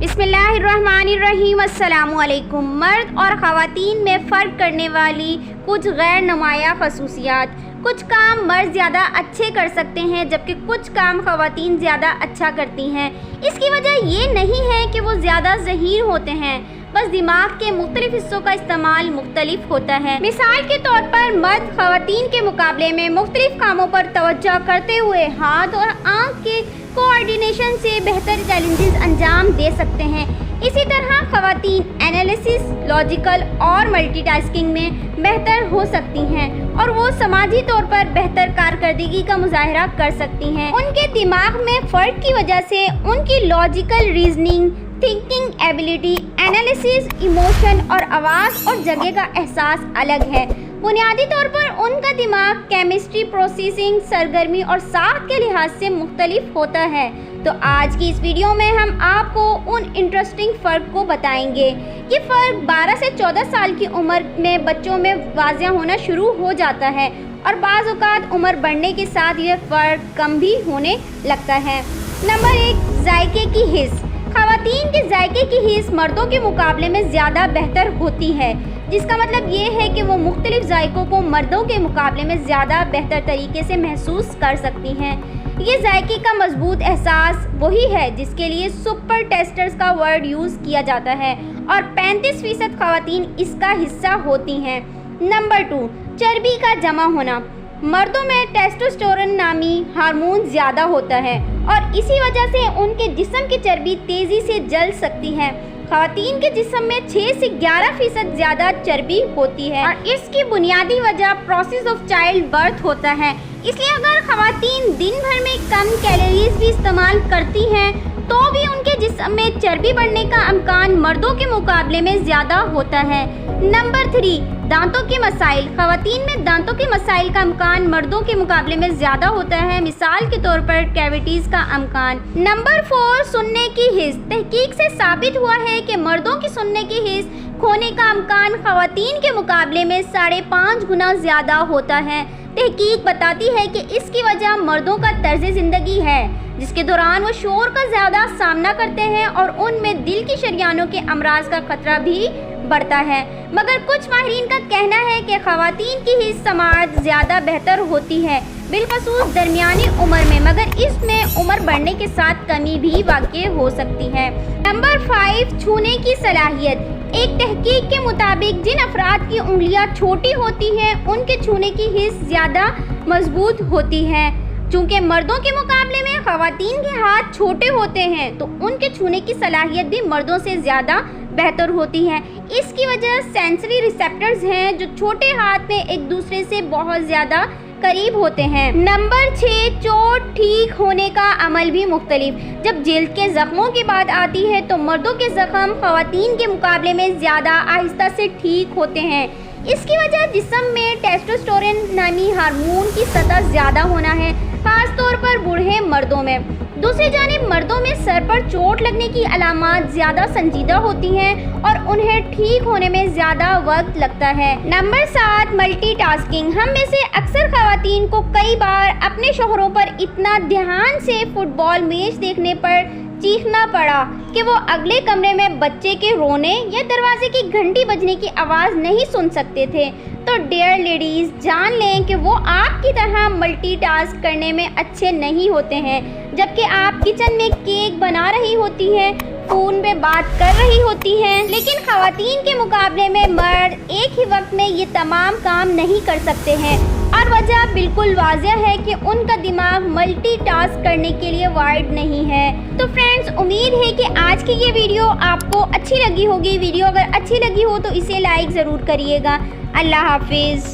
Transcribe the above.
बिस्मिल्लाहिर्रहमानिर्रहीम। अस्सलामुअलैकुम। मर्द और ख़वातीन में फ़र्क करने वाली कुछ गैर नुमाया खसूसियात। कुछ काम मर्द ज़्यादा अच्छे कर सकते हैं जबकि कुछ काम ख़वातीन ज़्यादा अच्छा करती हैं। इसकी वजह ये नहीं है कि वो ज़्यादा ज़हीन होते हैं, बस दिमाग के मुख्तलिफ हिस्सों का इस्तेमाल मुख्तलिफ होता है। मिसाल के तौर पर मर्द ख़वातीन के मुकाबले में मुख्तलिफ कामों पर तवज्जो करते हुए हाथ और आँख के कोऑर्डिनेशन से बेहतर चैलेंजेस अंजाम दे सकते हैं। इसी तरह ख़वातीन एनालिसिस, लॉजिकल और मल्टीटास्किंग में बेहतर हो सकती हैं और वो समाजी तौर पर बेहतर कारकर्दगी का मुजाहरा कर सकती हैं। उनके दिमाग में फ़र्क की वजह से उनकी logical reasoning, thinking ability, analysis, emotion और आवाज़ और जगह का एहसास अलग है। बुनियादी तौर पर उनका दिमाग केमिस्ट्री, प्रोसेसिंग, सरगर्मी और साख के लिहाज से मुख्तलिफ होता है। तो आज की इस वीडियो में हम आपको उन इंटरेस्टिंग फ़र्क को बताएंगे। ये फ़र्क 12 से 14 साल की उम्र में बच्चों में वाज़िह होना शुरू हो जाता है और बाज़ औक़ात उम्र बढ़ने के साथ ये फ़र्क कम भी होने लगता है। नंबर 1, जायके की हिस्स। ख़वातीन के जायके की हिस्स मर्दों के मुकाबले में ज़्यादा बेहतर होती है, जिसका मतलब ये है कि वो मुख्तलिफ जायकों को मर्दों के मुकाबले में ज़्यादा बेहतर तरीके से महसूस कर सकती हैं। ये जायके का मजबूत एहसास वही है जिसके लिए सुपर टेस्टर्स का वर्ड यूज़ किया जाता है और 35% ख़वातीन इसका हिस्सा होती हैं। नंबर 2, चर्बी का जमा होना। मर्दों में टेस्टोस्टेरोन नामी हार्मोन ज़्यादा होता है और इसी वजह से उनके जिस्म की चर्बी तेज़ी से जल सकती है। ख़वातीन के जिस्म में 6 से 11% ज़्यादा चर्बी होती है और इसकी बुनियादी वजह प्रोसेस ऑफ चाइल्ड बर्थ होता है। इसलिए अगर ख़वातीन दिन भर में कम कैलोरीज भी इस्तेमाल करती हैं तो भी उनके जिस्म में चर्बी बढ़ने का इम्कान मर्दों के मुकाबले में ज़्यादा होता है। नंबर 3, दांतों के मसाइल। ख़वातीन में दांतों के मसाइल का इम्कान मर्दों के मुकाबले में ज़्यादा होता है, मिसाल के तौर पर कैविटीज़ का इम्कान। नंबर 4, सुनने की हिस्स। तहकीक से साबित हुआ है कि मर्दों की सुनने की हिस्स खोने का इम्कान ख़वातीन के मुकाबले में 5.5 गुना ज़्यादा होता है। तहकीक बताती है कि इसकी वजह मर्दों का तर्ज ज़िंदगी है, जिसके दौरान वो शोर का ज़्यादा सामना करते हैं और उनमें दिल की शरियानों के अमराज का खतरा भी बढ़ता है। मगर कुछ माहिरीन का कहना है कि ख़वातीन की हिस्स समाज ज़्यादा बेहतर होती है, बिलखसूस दरमियानी उम्र में, मगर इसमें उम्र बढ़ने के साथ कमी भी वाक़ई हो सकती है। नंबर 5, छूने की सलाहियत। एक तहकीक के मुताबिक जिन अफराद की उंगलियां छोटी होती हैं उनके छूने की हिस्स ज़्यादा मजबूत होती है। चूँकि मर्दों के मुकाबले में ख़वातीन के हाथ छोटे होते हैं तो उनके छूने की सलाहियत भी मर्दों से ज़्यादा बेहतर होती है। इसकी वजह सेंसरी रिसेप्टर्स हैं जो छोटे हाथ में एक दूसरे से बहुत ज़्यादा करीब होते हैं। नंबर 6, चोट ठीक होने का अमल भी मुख्तलिफ। जब जिल्द के ज़ख्मों की बात आती है तो मर्दों के ज़ख्म ख़वातीन के मुकाबले में ज़्यादा आहिस्ता से ठीक होते हैं। इसकी वजह जिस्म में टेस्टोस्टेरोन नामी हार्मोन की सतह ज़्यादा होना है, ख़ास तौर पर बूढ़े मर्दों में। दूसरी जानिब मर्दों में सर पर चोट लगने की अलामात ज़्यादा संजीदा होती हैं और उन्हें ठीक होने में ज़्यादा वक्त लगता है। Number 7, multitasking. हम में से अक्सर ख़वातीन को कई बार अपने शौहरों पर इतना ध्यान से फुटबॉल मैच देखने पर चीखना पड़ा कि वो अगले कमरे में बच्चे के रोने या दरवाजे की घंटी बजने की आवाज़ नहीं सुन सकते थे। तो डियर लेडीज़, जान लें कि वो आपकी तरह मल्टीटास्क करने में अच्छे नहीं होते हैं। जबकि आप किचन में केक बना रही होती हैं, फ़ोन पे बात कर रही होती हैं, लेकिन ख़वातीन के मुकाबले में मर्द एक ही वक्त में ये तमाम काम नहीं कर सकते हैं और वजह बिल्कुल वाज़िह है कि उनका दिमाग मल्टीटास्क करने के लिए वाइड नहीं है। तो फ्रेंड्स, उम्मीद है कि आज की ये वीडियो आपको अच्छी लगी होगी। वीडियो अगर अच्छी लगी हो तो इसे लाइक ज़रूर करिएगा। अल्लाह हाफिज़।